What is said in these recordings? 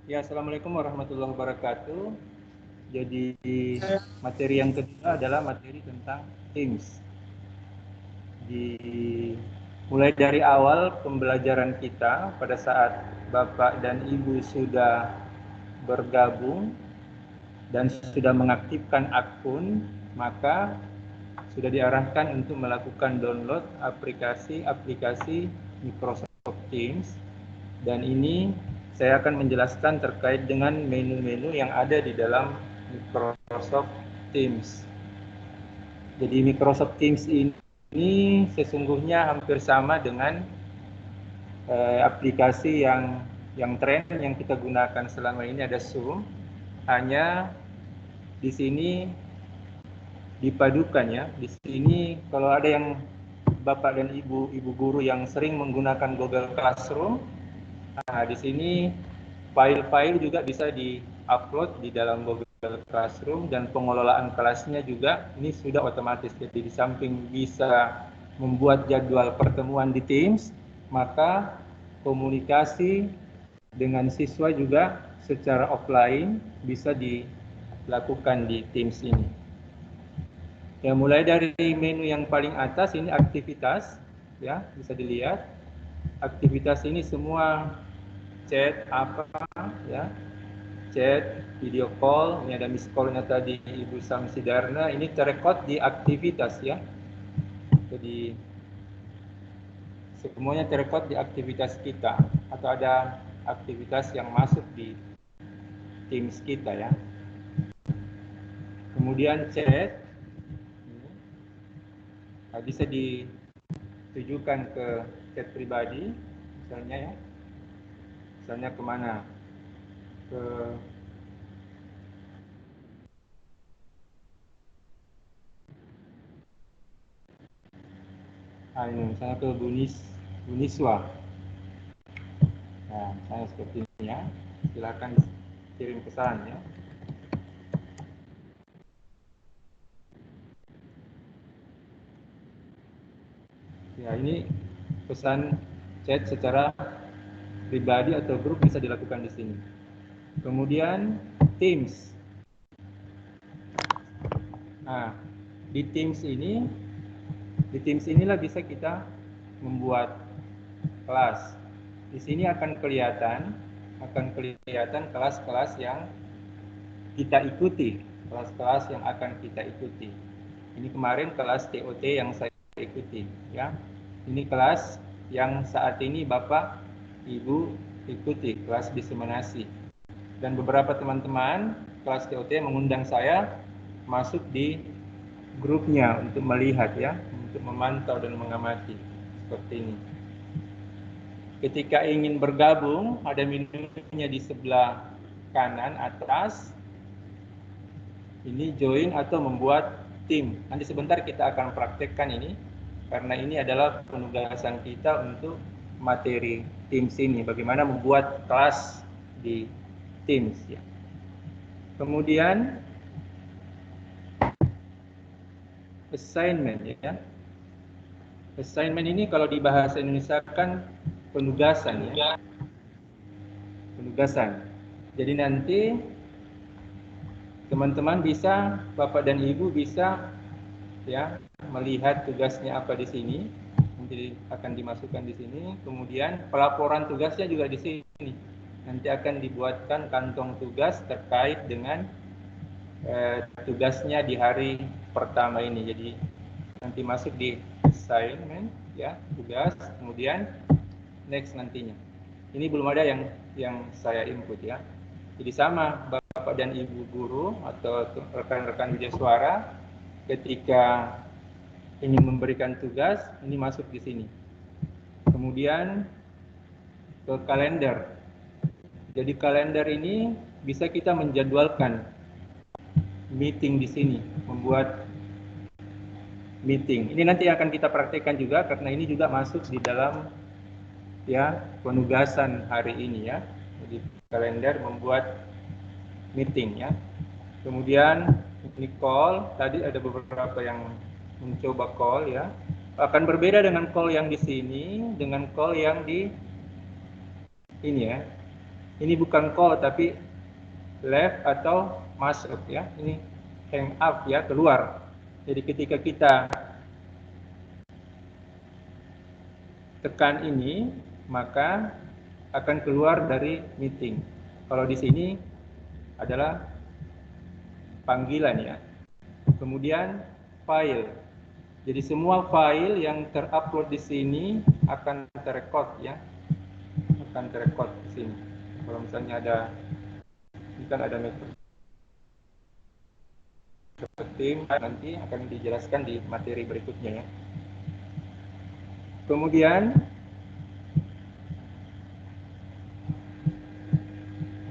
Ya, Assalamualaikum warahmatullahi wabarakatuh. Jadi materi yang kedua adalah materi tentang Teams. Mulai dari awal pembelajaran kita pada saat Bapak dan Ibu sudah bergabung dan sudah mengaktifkan akun, maka sudah diarahkan untuk melakukan download aplikasi Microsoft Teams. Dan ini saya akan menjelaskan terkait dengan menu-menu yang ada di dalam Microsoft Teams. Jadi Microsoft Teams ini sesungguhnya hampir sama dengan aplikasi yang tren yang kita gunakan selama ini, ada Zoom. Hanya di sini dipadukan ya. Di sini kalau ada yang Bapak dan Ibu guru yang sering menggunakan Google Classroom, nah di sini file-file juga bisa di-upload di dalam Google Classroom, dan pengelolaan kelasnya juga ini sudah otomatis. Jadi di samping bisa membuat jadwal pertemuan di Teams, maka komunikasi dengan siswa juga secara offline bisa dilakukan di Teams ini. Ya, mulai dari menu yang paling atas ini aktivitas, ya bisa dilihat. Aktivitas ini semua chat apa ya, chat, video call. Ini ada miss call-nya tadi Ibu Samsidarna, ini terrekod di aktivitas ya. Jadi semuanya terrekod di aktivitas kita, atau ada aktivitas yang masuk di Teams kita ya. Kemudian chat bisa ditujukan ke chat pribadi, misalnya ya. Misalnya kemana? Ke ini misalnya ke Buniswa. Nah, misalnya seperti ini ya. Silakan kirim pesan ya. Ya, ini pesan chat secara pribadi atau grup bisa dilakukan di sini. Kemudian Teams. Nah, di Teams inilah bisa kita membuat kelas. Di sini akan kelihatan kelas-kelas yang kita ikuti, kelas-kelas yang akan kita ikuti. Ini kemarin kelas TOT yang saya ikuti, ya. Ini kelas yang saat ini Bapak, Ibu ikuti, kelas diseminasi. Dan beberapa teman-teman kelas TOT mengundang saya masuk di grupnya untuk melihat ya, untuk memantau dan mengamati seperti ini. Ketika ingin bergabung, ada menunya di sebelah kanan atas. Ini join atau membuat tim. Nanti sebentar kita akan praktekkan ini, karena ini adalah penugasan kita untuk materi Teams ini, bagaimana membuat kelas di Teams ya. Kemudian assignment ya. Assignment ini kalau di bahasa Indonesia kan penugasan ya. Penugasan. Jadi nanti teman-teman bisa, Bapak dan Ibu bisa ya melihat tugasnya apa di sini. Nanti akan dimasukkan di sini. Kemudian pelaporan tugasnya juga di sini. Nanti akan dibuatkan kantong tugas terkait dengan tugasnya di hari pertama ini. Jadi nanti masuk di assignment ya, tugas, kemudian next nantinya. Ini belum ada yang saya input ya. Jadi sama Bapak dan Ibu guru atau rekan-rekan video suara, ketika ingin memberikan tugas, ini masuk di sini. Kemudian ke kalender. Jadi kalender ini bisa kita menjadwalkan meeting di sini, membuat meeting. Ini nanti akan kita praktekkan juga, karena ini juga masuk di dalam ya penugasan hari ini ya. Jadi kalender membuat meeting ya. Kemudian ini call, tadi ada beberapa yang mencoba call ya. Akan berbeda dengan call yang di sini dengan call yang di ini ya. Ini bukan call tapi left atau masuk ya. Ini hang up ya, keluar. Jadi ketika kita tekan ini, maka akan keluar dari meeting. Kalau di sini adalah panggilan ya. Kemudian file. Jadi semua file yang terupload di sini akan terrecord ya. Akan terrecord di sini. Kalau misalnya ada, ini kan ada metode tim, nanti akan dijelaskan di materi berikutnya ya. Kemudian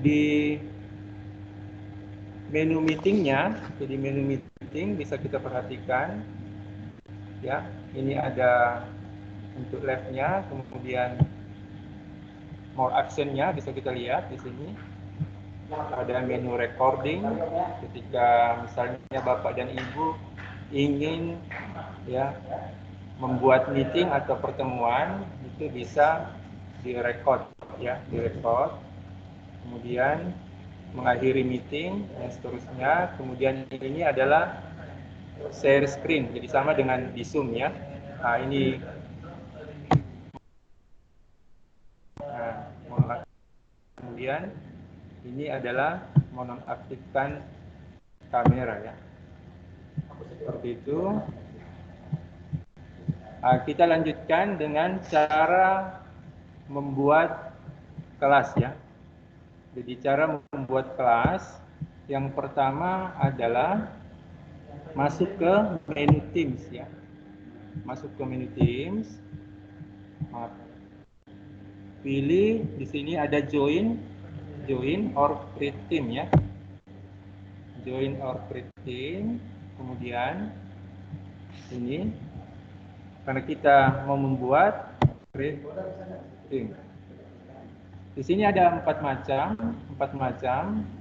di menu meetingnya, jadi menu meeting bisa kita perhatikan ya. Ini ada untuk live-nya, kemudian more action-nya bisa kita lihat di sini. Ada menu recording ketika misalnya Bapak dan Ibu ingin ya membuat meeting atau pertemuan, itu bisa direkod ya, direkod. Kemudian mengakhiri meeting dan seterusnya. Kemudian ini adalah share screen, jadi sama dengan di Zoom ya. Nah, ini kemudian ini adalah menonaktifkan kamera ya. Seperti itu. Nah, kita lanjutkan dengan cara membuat kelas ya. Jadi cara membuat kelas yang pertama adalah masuk ke menu Teams ya. Masuk ke menu Teams. Pilih di sini ada join or create team ya. Join or create team. Kemudian ini karena kita mau membuat create team. Di sini ada empat macam.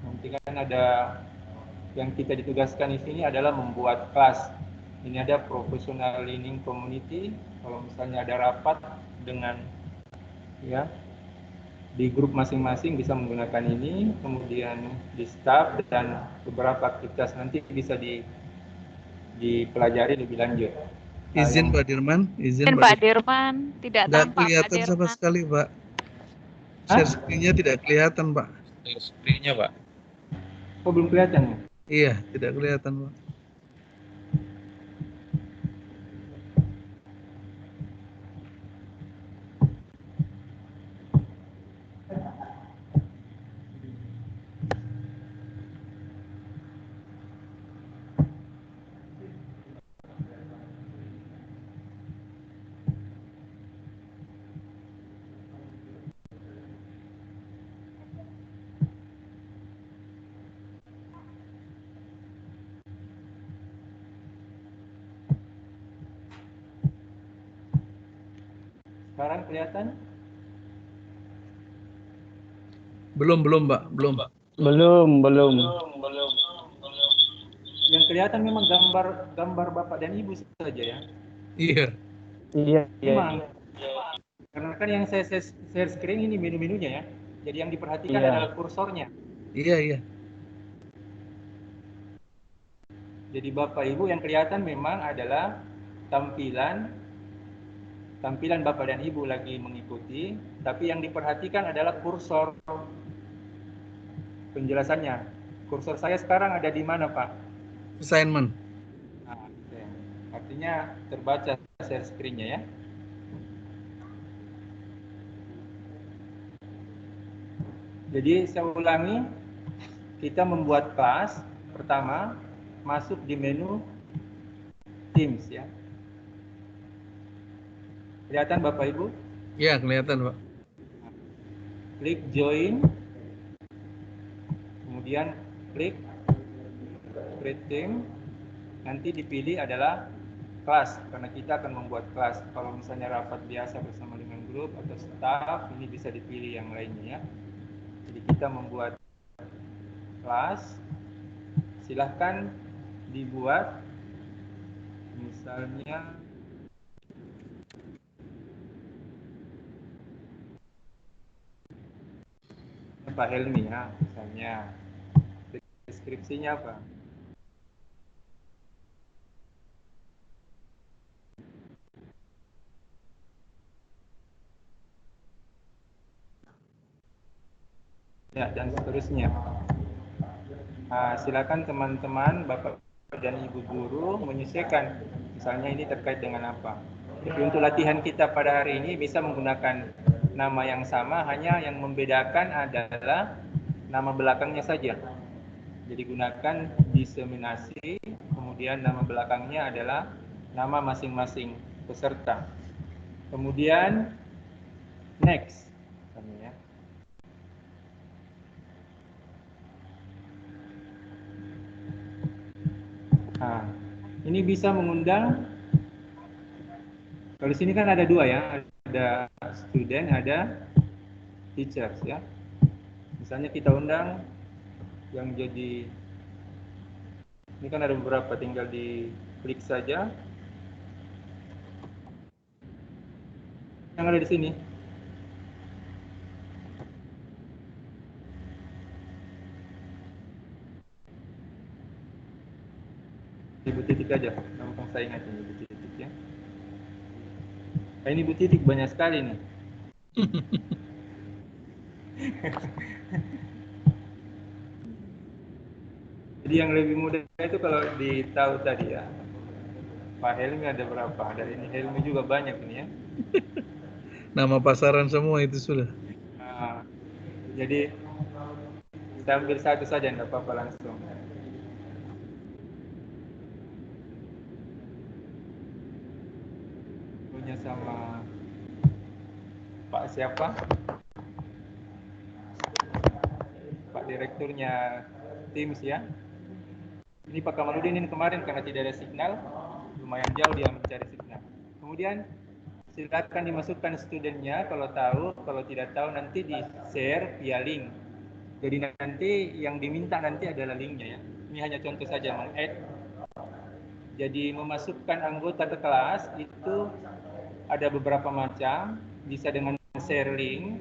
Nanti kan ada yang kita ditugaskan di sini adalah membuat kelas. Ini ada professional learning community. Kalau misalnya ada rapat dengan ya di grup masing-masing bisa menggunakan ini. Kemudian di staff dan beberapa aktivitas nanti bisa dipelajari lebih lanjut. Izin Pak Dirman, izin Pak Dirman, tidak nggak tampak Pak kelihatan sama Dirman. sekali Pak. Share screen-nya tidak kelihatan Pak. Share screen-nya Pak. Oh, belum kelihatan? Iya, tidak kelihatan Pak. Sekarang kelihatan? Belum Pak, belum. Belum. Yang kelihatan memang gambar Bapak dan Ibu saja ya. Iya. Memang. Karena kan yang saya share screen ini menu-menunya ya. Jadi yang diperhatikan adalah kursornya. Iya. Jadi Bapak Ibu yang kelihatan memang adalah tampilan Bapak dan Ibu lagi mengikuti, tapi yang diperhatikan adalah kursor penjelasannya. Kursor saya sekarang ada di mana, Pak? Assignment. Nah, artinya terbaca share screen-nya ya. Jadi saya ulangi, kita membuat kelas pertama masuk di menu Teams ya. Kelihatan Bapak Ibu? Iya, kelihatan Pak. Klik join, kemudian klik create team, nanti dipilih adalah kelas karena kita akan membuat kelas. Kalau misalnya rapat biasa bersama dengan grup atau staff, ini bisa dipilih yang lainnya ya. Jadi kita membuat kelas, silahkan dibuat misalnya Pak Helmi ya, misalnya deskripsinya apa? Ya, dan seterusnya. Silakan teman-teman, Bapak dan Ibu guru menyesuaikan. Misalnya ini terkait dengan apa. Jadi untuk latihan kita pada hari ini bisa menggunakan nama yang sama, hanya yang membedakan adalah nama belakangnya saja. Jadi gunakan diseminasi, kemudian nama belakangnya adalah nama masing-masing peserta. Kemudian next. Ya. Nah, ini bisa mengundang, kalau di sini kan ada dua ya, ada student, ada teachers ya. Misalnya kita undang yang jadi, ini kan ada beberapa, tinggal di klik saja. Yang ada di sini. Ibu Titik aja, gampang saya ingat ini Ibu Titik ya. Nah, ini Ibu Titik banyak sekali nih. Jadi yang lebih mudah itu kalau ditahu tadi ya, Pak Helmi ada berapa? Dari ini Helmi juga banyak ini ya. Nama pasaran semua itu sudah. Nah, jadi saya ambil satu saja, nggak apa-apa langsung. Punya sama Pak siapa? Pak Direkturnya Teams ya. Ini Pak Kamaludin ini kemarin karena tidak ada signal, lumayan jauh dia mencari signal. Kemudian silakan dimasukkan studennya kalau tahu, kalau tidak tahu nanti di share via link. Jadi nanti yang diminta nanti adalah linknya ya. Ini hanya contoh saja meng-add. Jadi memasukkan anggota ke kelas itu ada beberapa macam, bisa dengan share link.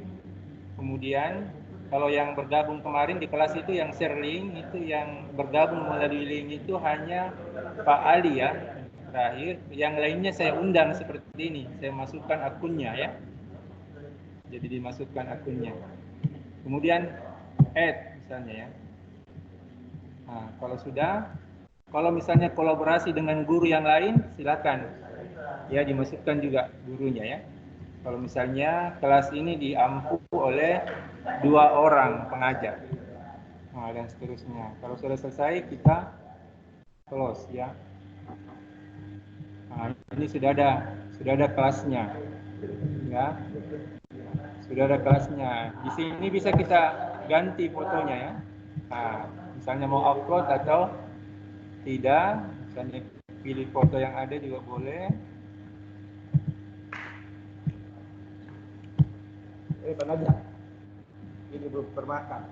Kemudian kalau yang bergabung kemarin di kelas itu yang share link, itu yang bergabung melalui link itu hanya Pak Ali ya. Terakhir, yang lainnya saya undang seperti ini, saya masukkan akunnya ya. Jadi dimasukkan akunnya. Kemudian add misalnya ya. Nah, kalau sudah, kalau misalnya kolaborasi dengan guru yang lain, silakan ya dimasukkan juga gurunya ya. Kalau misalnya kelas ini diampu oleh 2 orang pengajar, nah, dan seterusnya. Kalau sudah selesai kita close ya. Nah, ini sudah ada kelasnya ya, sudah ada kelasnya. Di sini bisa kita ganti fotonya ya. Nah, misalnya mau upload atau tidak, misalnya pilih foto yang ada juga boleh. Aja. Ini belum bermakan.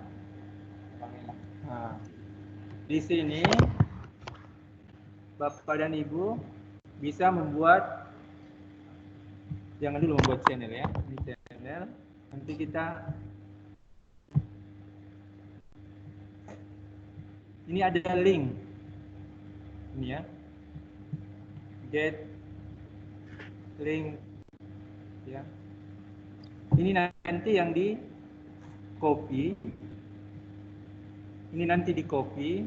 Nah, di sini Bapak dan Ibu bisa membuat, jangan dulu membuat channel ya, ini channel. Nanti kita, ini ada link, ini ya, get link ya. Ini nanti yang di copy, ini nanti di copy,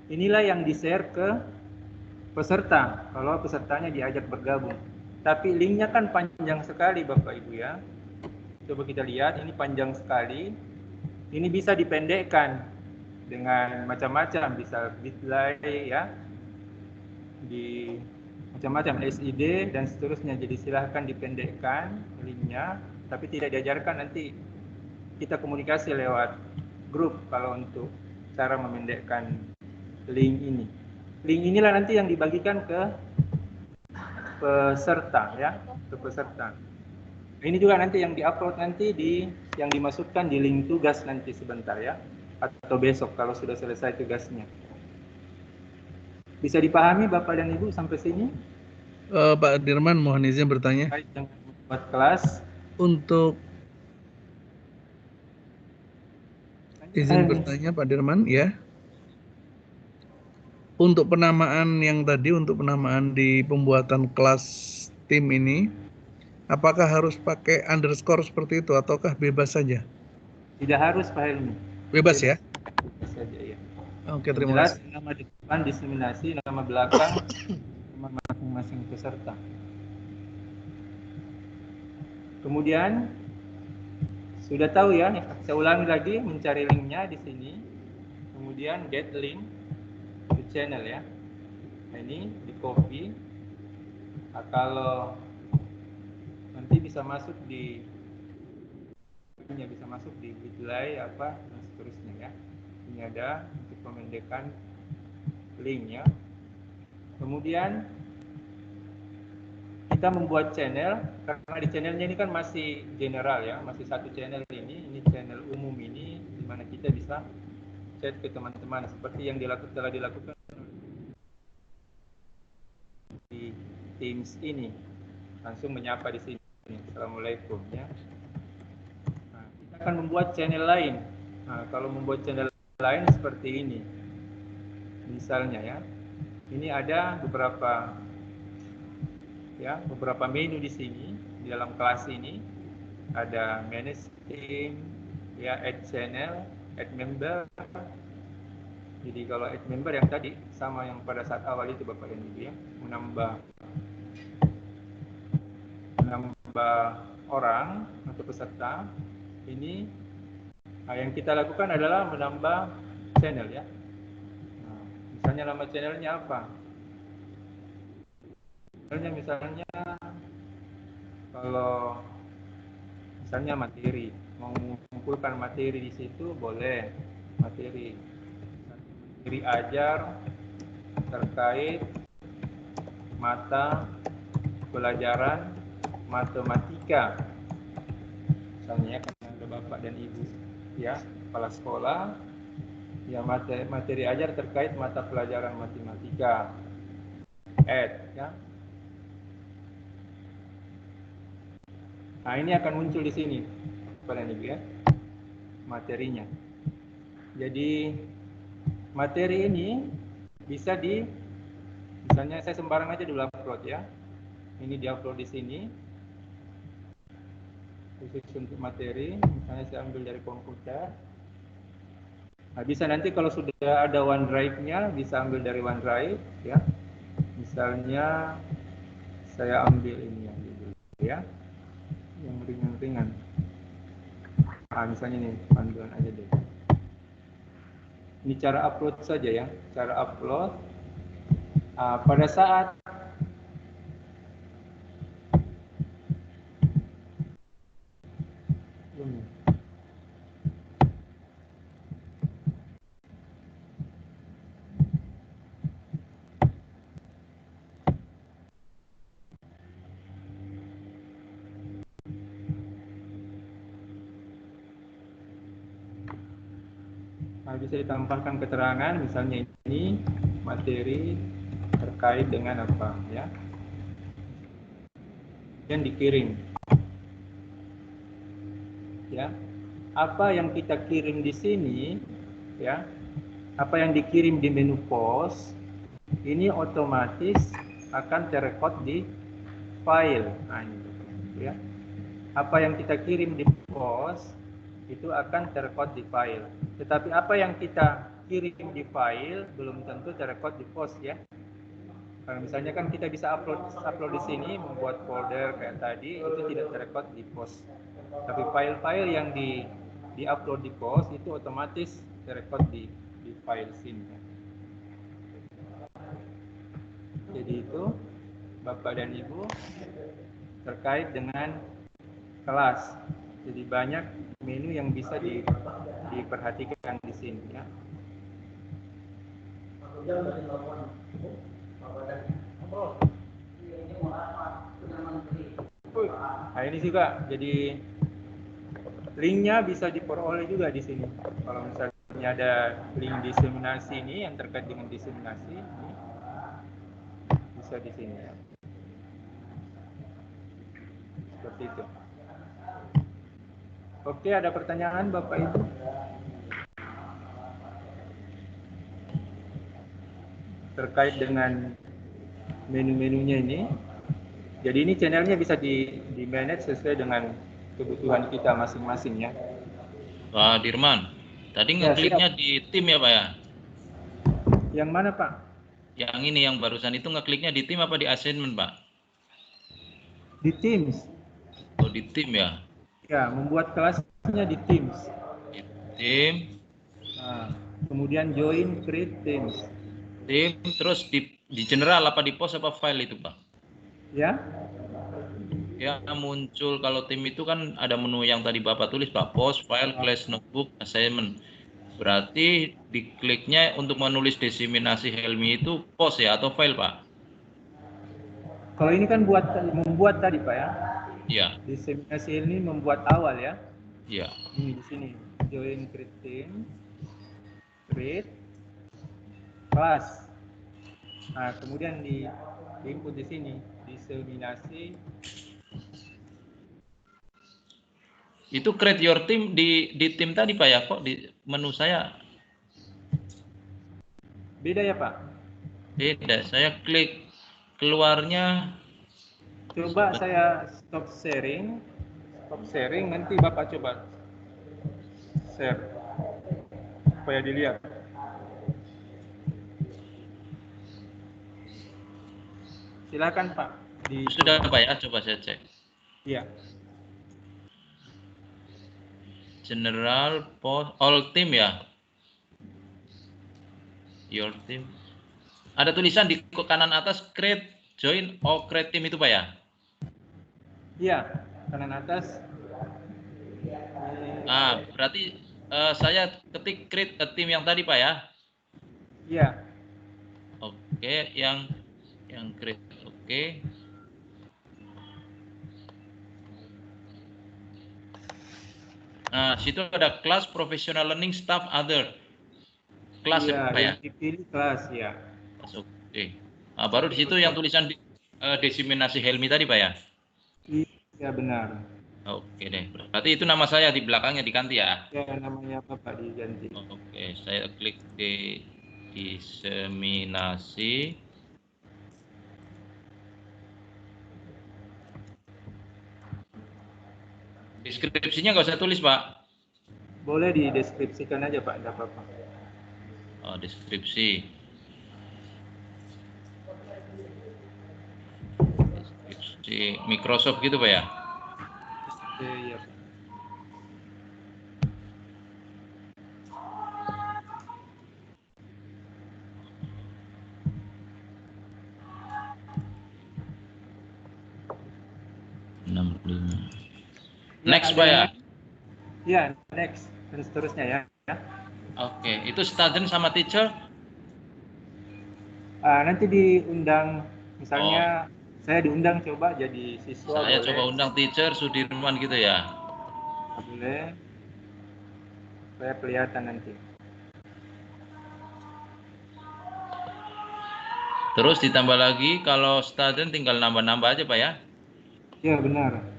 inilah yang di share ke peserta kalau pesertanya diajak bergabung. Tapi linknya kan panjang sekali Bapak Ibu ya. Coba kita lihat, ini panjang sekali. Ini bisa dipendekkan dengan macam-macam, bisa bitly ya, di macam-macam SID dan seterusnya. Jadi silahkan dipendekkan linknya, tapi tidak diajarkan, nanti kita komunikasi lewat grup kalau untuk cara memendekkan link ini. Link inilah nanti yang dibagikan ke peserta ya, ke peserta. Ini juga nanti yang diupload nanti yang dimasukkan di link tugas nanti sebentar ya, atau besok kalau sudah selesai tugasnya. Bisa dipahami Bapak dan Ibu sampai sini? Pak Dirman, mohon izin bertanya. Buat kelas. Untuk Izin bertanya Pak Dirman ya. Untuk penamaan yang tadi, untuk penamaan di pembuatan kelas tim ini, apakah harus pakai underscore seperti itu ataukah bebas saja? Tidak harus Pak Helmi. Bebas ya? Bebas saja ya. Oke, Yang terima jelas kasih. nama depan diseminasi, nama belakang nama masing-masing peserta. Kemudian sudah tahu ya, saya ulangi lagi, mencari linknya di sini. Kemudian get link to channel ya. Nah, ini di copy. Nah, kalau nanti bisa masuk di Bitly apa dan seterusnya ya. Ini ada untuk memendekkan link ya. Kemudian kita membuat channel, karena di channelnya ini kan masih general ya, masih satu channel ini channel umum ini, di mana kita bisa chat ke teman-teman seperti yang telah dilakukan di Teams ini, langsung menyapa di sini. Assalamualaikum ya. Nah, kita akan membuat channel lain. Nah, kalau membuat channel lain seperti ini, misalnya ya, ini ada beberapa menu di sini di dalam kelas ini. Ada manage team, ya, add channel, add member. Jadi kalau add member yang tadi sama yang pada saat awal itu Bapak dan Ibu ya, menambah orang atau peserta. Ini yang kita lakukan adalah menambah channel ya. Nah, misalnya nama channelnya apa? Misalnya kalau misalnya materi, mau mengumpulkan materi di situ boleh materi ajar terkait mata pelajaran matematika. Misalnya karena ada Bapak dan Ibu ya, kepala sekolah, ya materi ajar terkait mata pelajaran matematika. Ya. Nah, ini akan muncul di sini Bapak dan Ibu ya, materinya. Jadi materi ini bisa misalnya saya sembarang aja dulu upload ya. Ini diupload di sini. Khusus untuk materi, misalnya saya ambil dari komputer. Nah, bisa nanti kalau sudah ada OneDrive-nya, bisa ambil dari OneDrive ya. Misalnya saya ambil ini yang dulu ya, yang ringan-ringan. Nah, misalnya ini panduan aja deh. Ini cara upload saja ya, cara upload. Pada saat bisa ditambahkan keterangan, misalnya ini materi terkait dengan apa ya, yang dikirim ya. Apa yang kita kirim di sini ya, apa yang dikirim di menu pos ini otomatis akan terrekod di file. Nah, ini ya. Apa yang kita kirim di pos itu akan terrekod di file. Tetapi apa yang kita kirim di file belum tentu terrekod di pos ya. Kalau misalnya kan kita bisa upload di sini, membuat folder kayak tadi, itu tidak terrekod di pos. Tapi file-file yang di-upload di pos itu otomatis terrekod di file sini. Jadi itu Bapak dan Ibu terkait dengan kelas. Jadi banyak menu yang bisa diperhatikan di sini ya. Nah, ini juga jadi linknya bisa diperoleh juga di sini. Kalau misalnya ada link diseminasi ini yang terkait dengan diseminasi ini, bisa di sini ya. Seperti itu. Oke, ada pertanyaan Bapak Ibu? terkait dengan menu-menunya ini. Jadi ini channelnya bisa di manage sesuai dengan kebutuhan kita masing-masing ya. Pak Dirman, tadi Ya, ngekliknya di tim ya Pak ya? Yang mana Pak? Yang ini yang barusan itu ngekliknya di tim apa di assignment Pak? Di Teams. Oh di tim ya? Ya, membuat kelasnya di Teams. Di tim. Nah, kemudian join create Teams. Tim, terus di general apa di post apa file itu Pak? Ya. Ya muncul kalau tim itu kan ada menu yang tadi Bapak tulis Pak, post, file, class, notebook, assignment. Berarti dikliknya untuk menulis diseminasi Helmi itu post ya atau file Pak? Kalau ini kan membuat tadi Pak ya. Iya. Diseminasi ini membuat awal ya. Iya. Ini di sini join create team, create class. Nah, kemudian di input di sini diseminasi. Itu create your team di tim tadi Pak ya, kok di menu saya Beda ya Pak? beda. Saya klik keluarnya. Coba saya stop sharing, nanti Bapak coba share supaya dilihat. Silakan Pak. Sudah Pak ya, coba saya cek. Iya. General, post, all team ya. Your team. Ada tulisan di kanan atas create, join, create team itu Pak ya? Iya, kanan atas. Berarti saya ketik create a team yang tadi Pak ya? Iya. Oke, yang create. Oke. Nah, situ ada kelas professional learning staff other. Kelas ya, Pak ya? Dipilih kelas ya. Oke. Nah, baru di situ yang tulisan diseminasi Helmi tadi Pak ya? Iya benar. Oke deh. Berarti itu nama saya di belakangnya diganti ya? Ya, namanya Bapak diganti. Oke, saya klik di diseminasi. Deskripsinya nggak usah tulis Pak? Boleh dideskripsikan aja Pak, tidak apa-apa. Deskripsi. Deskripsi Microsoft gitu Pak ya? Iya. Next Pak ya? Ya, next dan seterusnya ya. Oke, itu student sama teacher? Nanti diundang, misalnya saya diundang coba jadi siswa. Saya boleh. coba undang teacher Sudirman gitu ya? Boleh. Supaya kelihatan nanti. Terus ditambah lagi kalau student tinggal nambah-nambah aja Pak ya? Ya benar.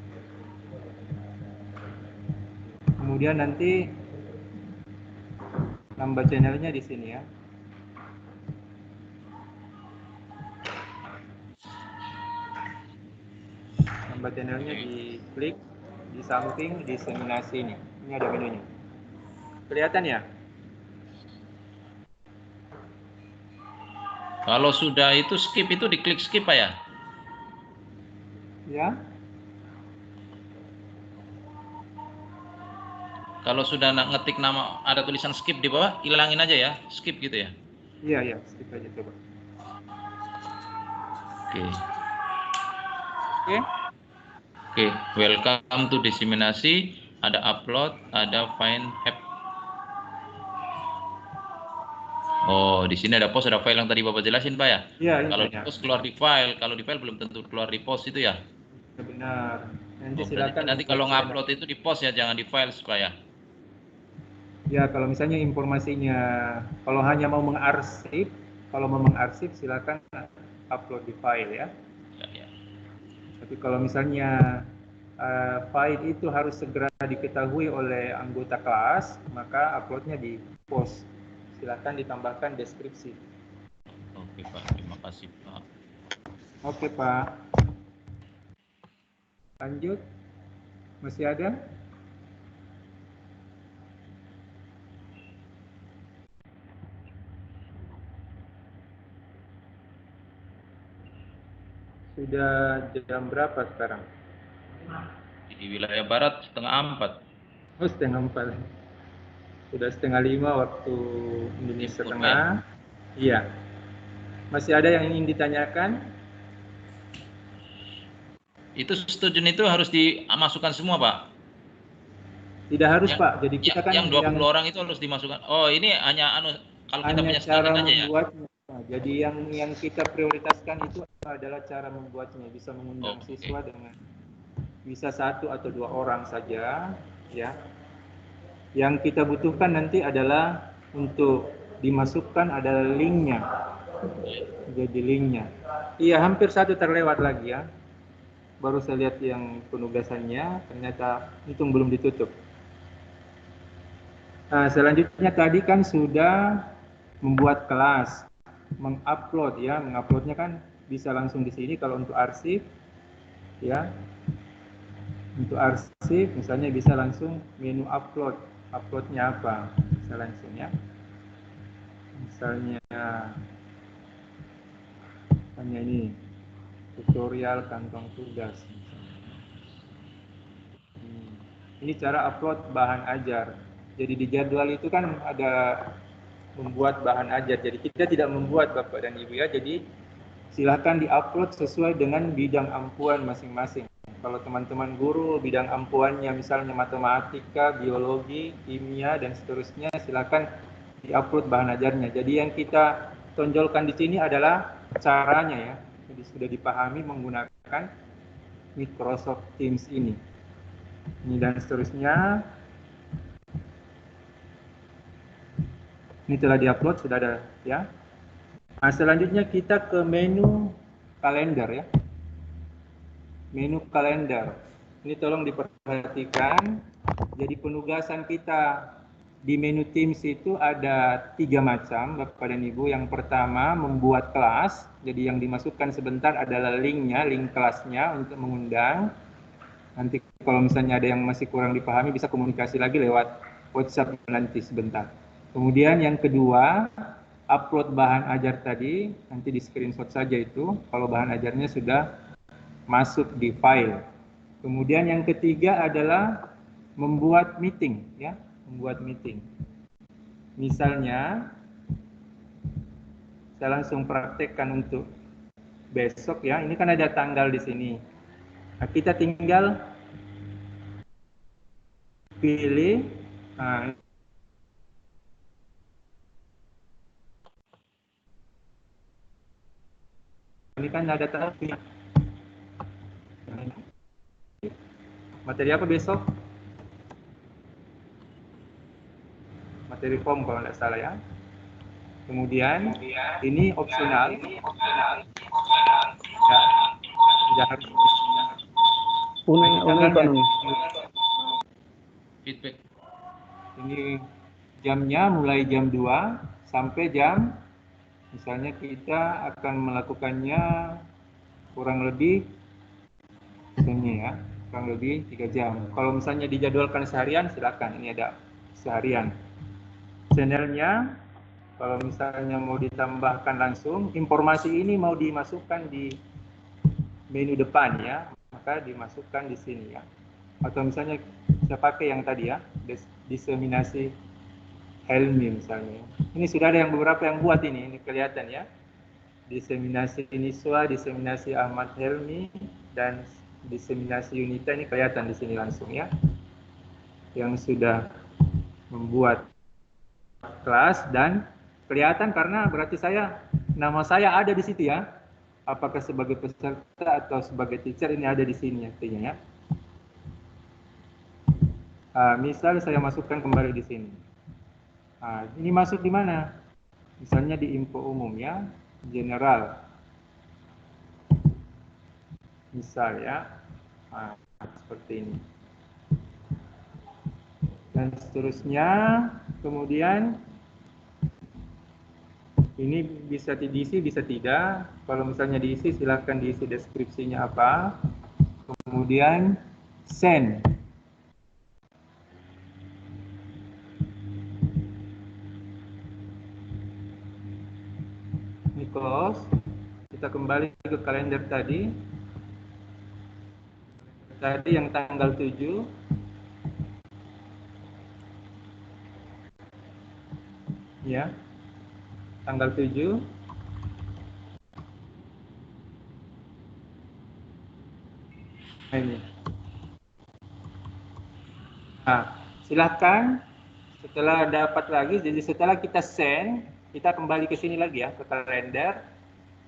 Kemudian nanti nambah channelnya di sini ya. Nambah channelnya di klik di samping diseminasi ini. Ini ada menunya. Kelihatan ya? Kalau sudah itu skip itu diklik skip Pak ya? Ya. Kalau sudah ngetik nama ada tulisan skip di bawah, hilangin aja ya, skip gitu ya? Iya, skip aja coba. Oke. Oke. Oke, welcome to diseminasi. Ada upload, ada find app. Oh, di sini ada post, ada file yang tadi Bapak jelasin Pak ya? Iya. Kalau di post keluar di file, kalau di file belum tentu keluar di post itu ya? Ya benar. Nanti silakan. Nanti kalau ngupload itu di post ya, jangan di file Pak ya? Ya, kalau misalnya informasinya, kalau hanya mau mengarsip, silakan upload di file ya. Ya. Tapi kalau misalnya file itu harus segera diketahui oleh anggota kelas, maka uploadnya di post. Silakan ditambahkan deskripsi. Oke, Pak. Terima kasih, Pak. Oke, Pak. Lanjut. Masih ada? Sudah jam berapa sekarang? Di wilayah barat 3:30. Oh, 4:30. Sudah 4:30 waktu Indonesia Timur, Tengah. Iya. Masih ada yang ingin ditanyakan? Itu student itu harus dimasukkan semua, Pak? Tidak harus, Yang, Pak. Jadi kita kan yang 20 orang itu harus dimasukkan. Oh, ini hanya kalau kita hanya punya cara student aja ya? membuatnya. Nah, jadi yang kita prioritaskan itu adalah cara membuatnya. Bisa mengundang Oke. siswa dengan bisa 1 atau 2 orang saja, ya. Yang kita butuhkan nanti adalah untuk dimasukkan ada linknya. Jadi linknya. Iya, hampir 1 terlewat lagi ya. Baru saya lihat yang penugasannya, ternyata untung belum ditutup. Nah, selanjutnya tadi kan sudah membuat kelas, mengupload ya, menguploadnya kan bisa langsung di sini kalau untuk arsip, ya. Untuk arsip misalnya bisa langsung menu upload, uploadnya apa, bisa langsung ya. Misalnya hanya ini tutorial kantong tugas. Ini cara upload bahan ajar. Jadi di jadwal itu kan ada membuat bahan ajar. Jadi kita tidak membuat Bapak dan Ibu ya. Jadi silakan diupload sesuai dengan bidang ampuan masing-masing. Kalau teman-teman guru bidang ampuannya misalnya matematika, biologi, kimia dan seterusnya, silakan diupload bahan ajarnya. Jadi yang kita tonjolkan di sini adalah caranya ya. Jadi sudah dipahami menggunakan Microsoft Teams ini. Ini dan seterusnya. Ini telah diupload, sudah ada ya. Nah, selanjutnya kita ke menu kalender ya. Menu kalender. Ini tolong diperhatikan. Jadi penugasan kita di menu Teams itu ada 3 macam Bapak dan Ibu. Yang pertama membuat kelas. Jadi yang dimasukkan sebentar adalah linknya, link kelasnya untuk mengundang. Nanti kalau misalnya ada yang masih kurang dipahami bisa komunikasi lagi lewat WhatsApp nanti sebentar. Kemudian yang kedua, upload bahan ajar tadi, nanti di screenshot saja itu kalau bahan ajarnya sudah masuk di file. Kemudian yang ketiga adalah membuat meeting ya, membuat meeting. Misalnya saya langsung praktekkan untuk besok ya. Ini kan ada tanggal di sini. Nah, kita tinggal pilih. Nah, ini kan ada tanggal. Materi apa besok? Materi form kalau tidak salah ya. Kemudian ini opsional. Ya, tidak harus. Feedback. Ini jamnya mulai jam 2 sampai jam, misalnya kita akan melakukannya kurang lebih misalnya ya, kurang lebih 3 jam. Kalau misalnya dijadwalkan seharian silakan, ini ada seharian. Channelnya kalau misalnya mau ditambahkan langsung, informasi ini mau dimasukkan di menu depan ya, maka dimasukkan di sini ya. Atau misalnya saya pakai yang tadi ya, diseminasi Helmi misalnya. Ini sudah ada yang beberapa yang buat ini kelihatan ya. Diseminasi Niswa, diseminasi Ahmad Helmi, dan diseminasi Yunita ini kelihatan di sini langsung ya. Yang sudah membuat kelas dan kelihatan karena berarti nama saya ada di situ ya. Apakah sebagai peserta atau sebagai teacher ini ada di sini artinya ya. Misal saya masukkan kembali di sini. Ini masuk di mana? Misalnya di info umum ya, general. Misal ya, seperti ini. Dan seterusnya, kemudian Ini bisa diisi, bisa tidak. Kalau misalnya diisi, silahkan diisi deskripsinya apa. Kemudian send. Ini close. Kita kembali ke kalender tadi. Tadi yang tanggal 7. Ya. Tanggal 7. Nah, ini. Nah, silahkan setelah dapat lagi, jadi setelah kita send, kita kembali ke sini lagi ya, ke kalender.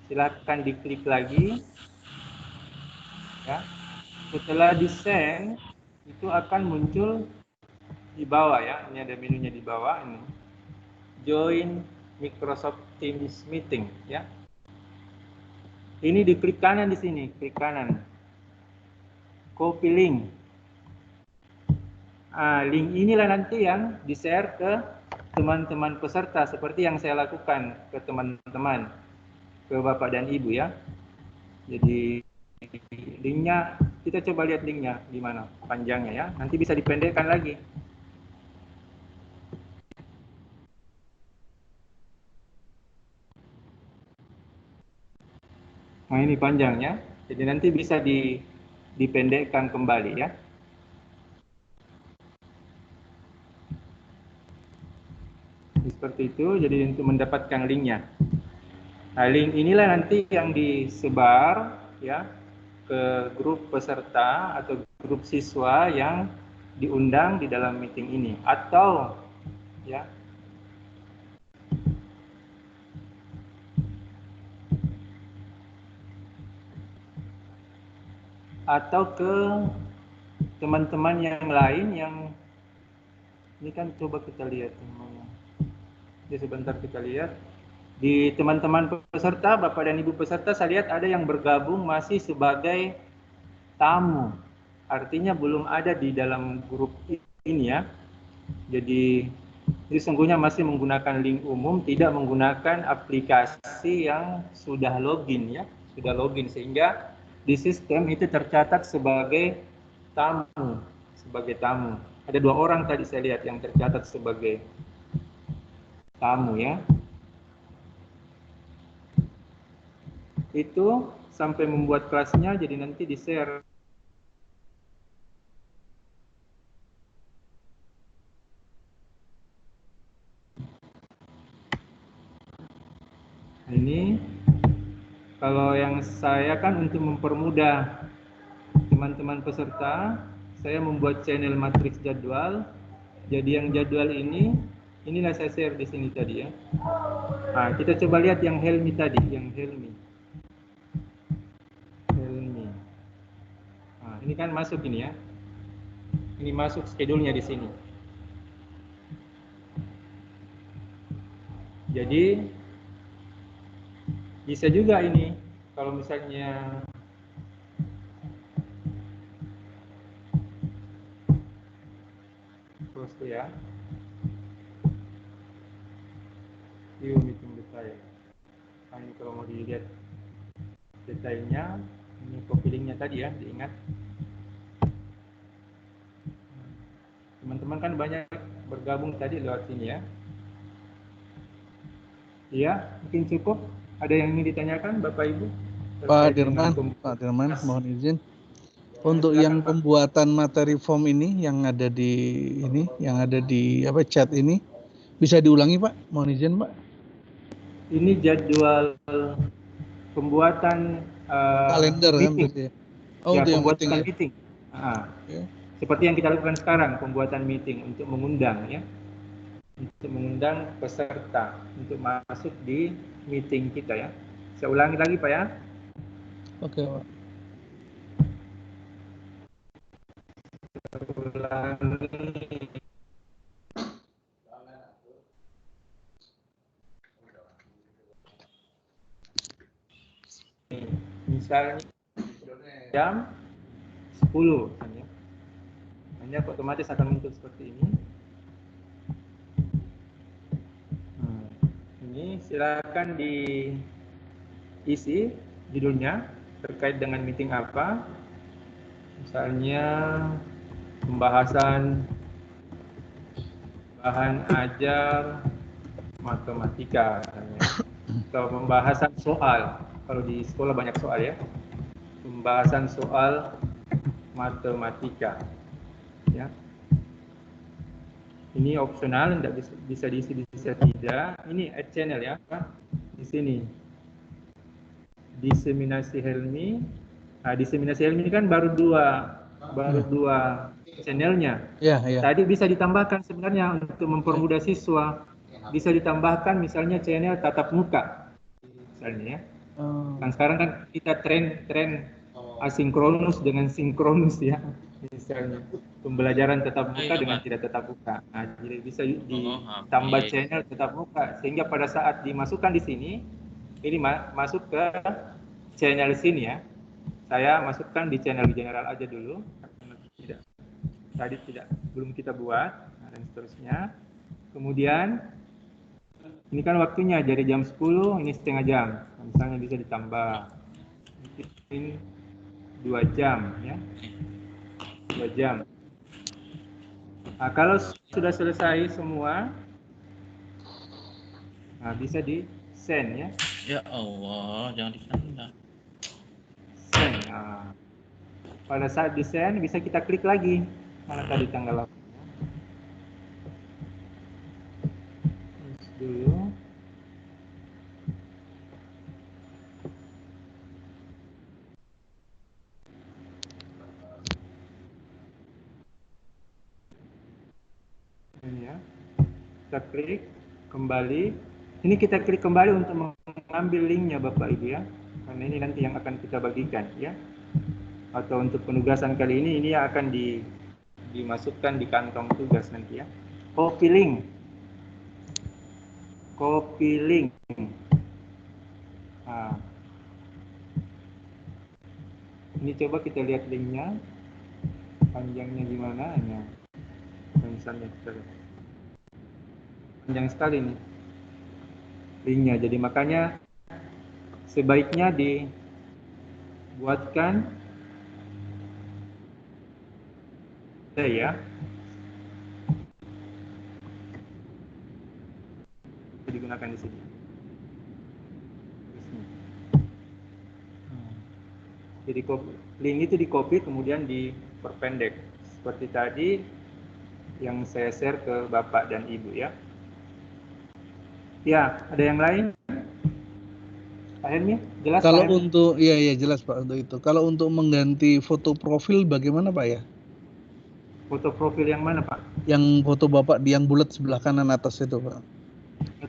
Silahkan diklik lagi. Ya. Setelah di send, itu akan muncul di bawah ya. Ini ada menunya di bawah ini. Join Microsoft Teams Meeting ya. Ini di klik kanan di sini, klik kanan. Copy link. Link inilah nanti yang di-share ke teman-teman peserta seperti yang saya lakukan ke teman-teman, ke Bapak dan Ibu ya. Jadi linknya, kita coba lihat linknya di mana panjangnya ya. Nanti bisa dipendekkan lagi. Nah ini panjangnya, jadi nanti bisa dipendekkan kembali ya. Seperti itu, jadi untuk mendapatkan linknya. Nah, link inilah nanti yang disebar ya ke grup peserta atau grup siswa yang diundang di dalam meeting ini, atau ya atau ke teman-teman yang lain yang ini kan coba kita lihat semuanya. Jadi sebentar kita lihat di teman-teman peserta, Bapak dan Ibu peserta, saya lihat ada yang bergabung masih sebagai tamu. Artinya belum ada di dalam grup ini ya. Jadi sesungguhnya masih menggunakan link umum, tidak menggunakan aplikasi yang sudah login ya, sudah login, sehingga di sistem itu tercatat sebagai tamu, Ada 2 orang tadi saya lihat yang tercatat sebagai tamu ya. Itu sampai membuat kelasnya, jadi nanti di-share. Ini kalau yang saya kan untuk mempermudah teman-teman peserta, saya membuat channel matriks jadwal. Jadi yang jadwal ini, inilah saya share di sini tadi ya. Nah, kita coba lihat yang Helmi tadi, yang Helmi. Nah, ini kan masuk ini ya. Ini masuk schedule-nya di sini. Jadi bisa juga ini kalau misalnya terus tuh ya. View meeting detail. Nah, ini kalau mau dilihat detailnya, ini copy linknya tadi ya, diingat. Teman-teman kan banyak bergabung tadi lewat sini ya. Iya, mungkin cukup. Ada yang ingin ditanyakan Bapak Ibu? Pak Dirman, mohon izin. Untuk yang pembuatan materi form ini yang ada di chat ini bisa diulangi Pak? Mohon izin Pak. Ini jadwal pembuatan kalender meeting. Kan, ya? Oh, Ya, untuk pembuatan yang meeting. Okay. Seperti yang kita lakukan sekarang, pembuatan meeting untuk mengundang ya. Untuk mengundang peserta untuk masuk di meeting kita ya. Saya ulangi lagi Pak ya. Oke Pak. Misalnya jam 10 ya. Hanya otomatis akan muncul seperti ini. Ini ini silakan diisi judulnya terkait dengan meeting apa. Misalnya pembahasan bahan ajar matematika misalnya. Atau pembahasan soal. Kalau di sekolah banyak soal ya. Pembahasan soal matematika. Ya. Ini opsional, tidak bisa diisi, bisa tidak. Ini add channel ya, Pak. Di sini. Diseminasi Helmi. Nah, diseminasi Helmi ini kan baru dua channelnya. Ya, ya. Tadi bisa ditambahkan sebenarnya untuk mempermudah siswa. Bisa ditambahkan misalnya channel tatap muka. Misalnya ya. Kan sekarang kan kita tren asinkronus dengan sinkronus ya. Misalnya pembelajaran tatap muka dengan tidak tatap muka. Nah, jadi bisa ditambah channel tatap muka sehingga pada saat dimasukkan di sini ini masuk ke channel sini ya. Saya masukkan di channel general aja dulu. Belum kita buat dan seterusnya. Kemudian ini kan waktunya dari jam 10 ini setengah jam. Misalnya bisa ditambah mungkin 2 jam ya. 2 jam. Nah, kalau sudah selesai semua, nah bisa di send ya. Ya Allah, jangan ditanda. Send. Nah, pada saat di send bisa kita klik lagi. Mana tadi tanggal 8? Dulu. Ini ya. Kita klik kembali. Ini kita klik kembali untuk mengambil linknya Bapak Ibu ya. Karena ini nanti yang akan kita bagikan ya. Atau untuk penugasan kali ini akan dimasukkan di kantong tugas nanti ya. Copy link. Nah, ini coba kita lihat linknya, panjangnya gimana ya. Misalnya kita lihat. Panjang sekali nih linknya, jadi makanya sebaiknya dibuatkan ya. Digunakan di sini. Jadi link itu di copy kemudian diperpendek seperti tadi yang saya share ke Bapak dan Ibu ya. Ya, ada yang lain? Pak Helmi, jelas Kalau Pak Helmi? untuk iya jelas Pak untuk itu. Kalau untuk mengganti foto profil bagaimana Pak ya? Foto profil yang mana Pak? Yang foto Bapak yang bulat sebelah kanan atas itu Pak.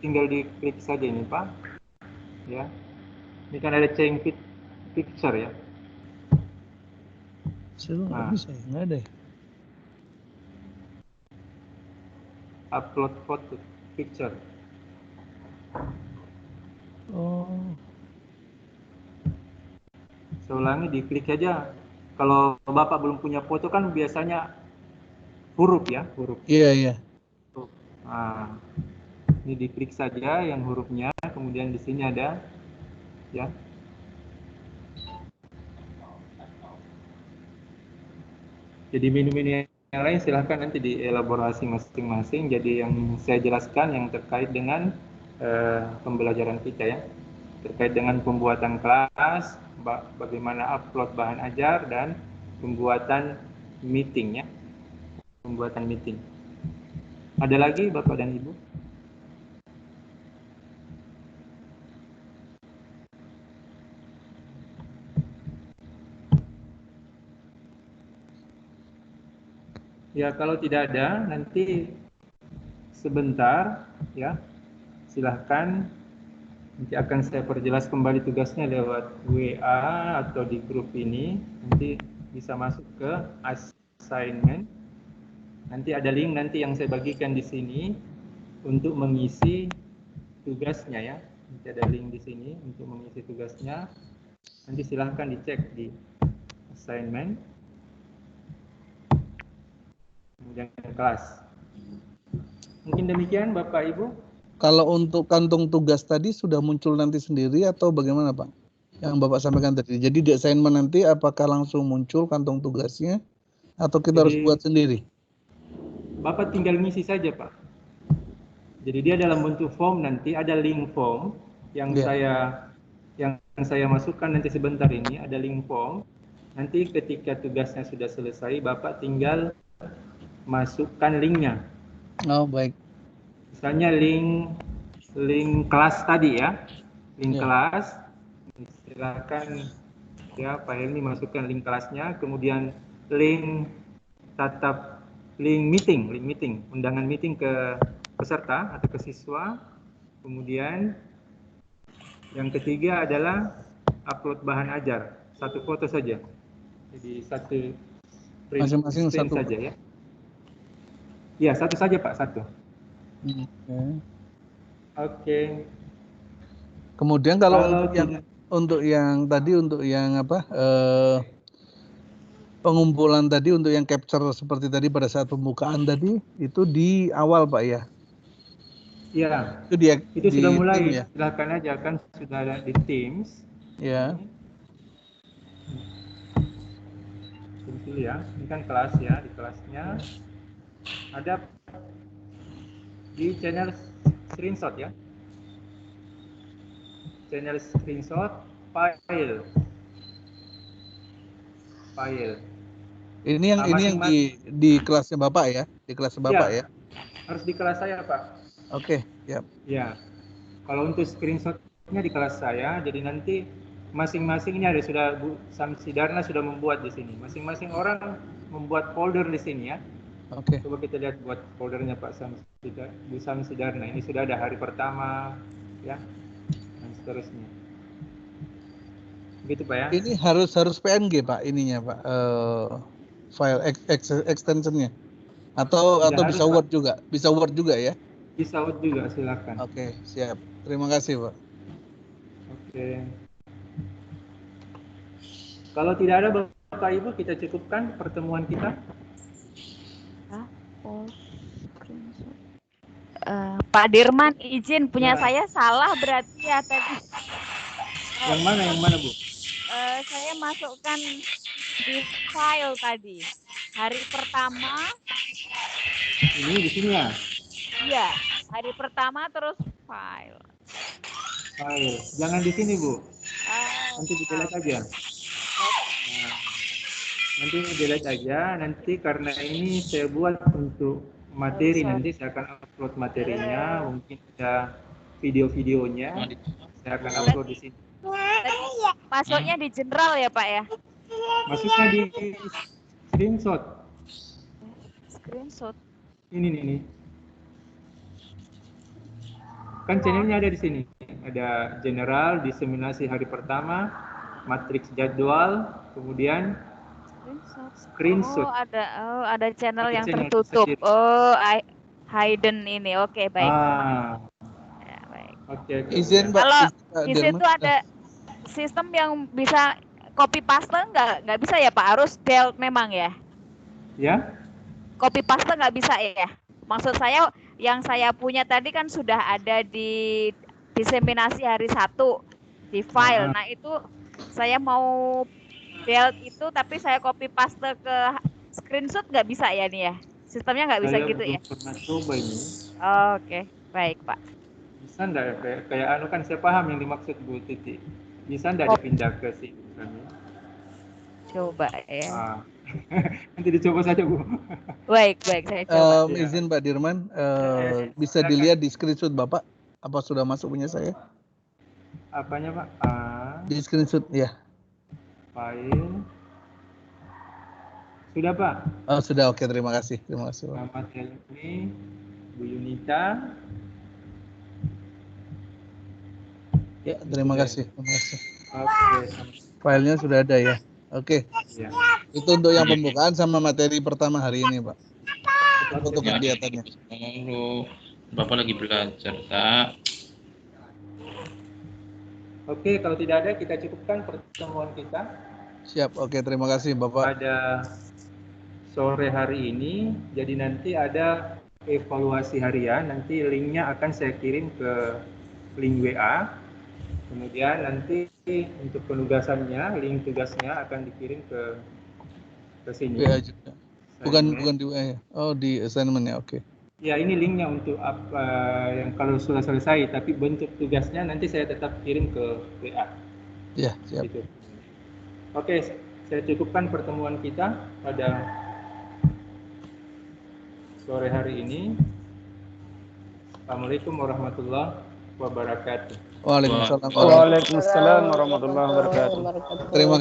Tinggal diklik saja ini Pak. Ya. Ini kan ada change picture ya. Saya nggak bisa ya, nggak ada ya. Upload photo picture. Oh. Saya ulangi, diklik aja. Kalau Bapak belum punya foto kan biasanya huruf ya, huruf. Iya. Nah, ini diklik saja yang hurufnya, kemudian di sini ada ya. Jadi menu-menu yang lain silahkan nanti dielaborasi masing-masing. Jadi yang saya jelaskan yang terkait dengan pembelajaran kita ya, terkait dengan pembuatan kelas, bagaimana upload bahan ajar dan pembuatan meeting ya, pembuatan meeting. Ada lagi Bapak dan Ibu? Ya, kalau tidak ada, nanti sebentar ya, silahkan nanti akan saya perjelas kembali tugasnya lewat WA atau di grup ini. Nanti bisa masuk ke assignment. Nanti ada link nanti yang saya bagikan di sini untuk mengisi tugasnya ya. Nanti ada link di sini untuk mengisi tugasnya. Nanti silahkan dicek di assignment. Kemudian kelas. Mungkin demikian Bapak Ibu. Kalau untuk kantung tugas tadi sudah muncul nanti sendiri atau bagaimana Pak? Yang Bapak sampaikan tadi. Jadi di assignment nanti apakah langsung muncul kantung tugasnya atau kita harus Jadi buat sendiri? Bapak tinggal ngisi saja Pak. Jadi dia dalam bentuk form, nanti ada link form yang Ya. saya masukkan nanti sebentar ini, ada link form. Nanti ketika tugasnya sudah selesai, Bapak tinggal masukkan linknya. Oh, baik. Misalnya link kelas tadi ya, link Ya. kelas. Silakan ya Pak Helmi masukkan link kelasnya, kemudian link meeting, undangan meeting ke peserta atau ke siswa. Kemudian yang ketiga adalah upload bahan ajar, satu foto saja. Jadi satu print Masing-masing screen satu. saja ya. Ya, satu saja Pak, satu. Oke. Kemudian kalau untuk yang pengumpulan tadi untuk yang capture seperti tadi pada saat pembukaan tadi itu di awal Pak ya? Ya, itu sudah mulai. tim, ya? Silakan aja kan sudah ada di Teams. Ya. Dulu ya, ini kan kelas ya, di kelasnya ada di channel screenshot ya, channel screenshot file. Ini yang di kelasnya Bapak ya, di kelas Bapak ya? Harus di kelas saya Pak. Oke, ya. Ya, kalau untuk screenshotnya di kelas saya, jadi nanti masing-masingnya sudah Bu Samsidarna sudah membuat di sini. Masing-masing orang membuat folder di sini ya. Oke. Coba kita lihat buat foldernya Pak Bu Samsidarna. Ini sudah ada hari pertama ya, dan seterusnya. Begitu Pak ya. Ini harus PNG Pak ininya Pak, file extensionnya. Atau bisa Word Pak. Juga? Bisa Word juga ya? Bisa Word juga, silakan. Oke, siap. Terima kasih Pak. Oke. Kalau tidak ada Bapak Ibu, kita cukupkan pertemuan kita. Pak Dirman izin punya saya salah berarti ya tadi. Yang mana Bu? Saya masukkan di file tadi. Hari pertama. Ini di sini ya? Iya, hari pertama terus file. Jangan di sini Bu. Nanti di delete aja. Nah, nanti delete aja. Nanti karena ini saya buat untuk materi, nanti saya akan upload materinya, mungkin ada video-videonya, saya akan upload di sini. Masuknya di general ya Pak ya? Masuknya di screenshot. Screenshot. Ini. Kan channelnya ada di sini. Ada general, diseminasi hari pertama, matriks jadwal, kemudian screenshot. Ada channel yang tertutup. Oh, hidden ini. Oke, baik. Ya, baik. Oke. Izin Pak. Kalau di situ ada sistem yang bisa copy paste nggak bisa ya Pak? Harus delete memang ya? Ya? Copy paste nggak bisa ya? Maksud saya yang saya punya tadi kan sudah ada di diseminasi hari 1 di file. Nah itu saya mau delete itu tapi saya copy paste ke screenshot nggak bisa ya nih ya? Sistemnya nggak bisa gitu ya? Saya pernah coba ini. Oke, baik Pak. Bisa nggak kayak anu kan saya paham yang dimaksud Bu Titi. Bisa nggak dipindah ke sini? Coba ya. Nanti dicoba saja Bu. Baik saya coba. Izin Pak Dirman, bisa dilihat di screenshot Bapak apa sudah masuk punya saya? Apanya Pak? Di screenshot ya. File. Sudah Pak? Oh sudah, oke, terima kasih Pak. Selamat Helmi, Bu Yunita. Ya, terima kasih. Oke. Filenya sudah ada ya. Oke. Ya. Itu untuk yang pembukaan sama materi pertama hari ini, Pak. Untuk kegiatannya. Bapak lagi belajar, Kak. Oke, kalau tidak ada kita cukupkan pertemuan kita. Siap. Oke, terima kasih, Bapak. Pada sore hari ini, jadi nanti ada evaluasi harian, nanti linknya akan saya kirim ke link WA. Kemudian nanti untuk penugasannya, link tugasnya akan dikirim ke sini. WA juga. Bukan di WA ya. Oh, di assignment ya. Oke. Ya, ini linknya untuk apa yang kalau sudah selesai, tapi bentuk tugasnya nanti saya tetap kirim ke WA. Ya, siap. Gitu. Oke, saya cukupkan pertemuan kita pada sore hari ini. Assalamualaikum warahmatullahi wabarakatuh. Waalaikumsalam. Waalaikumsalam warahmatullahi wabarakatuh. Terima kasih.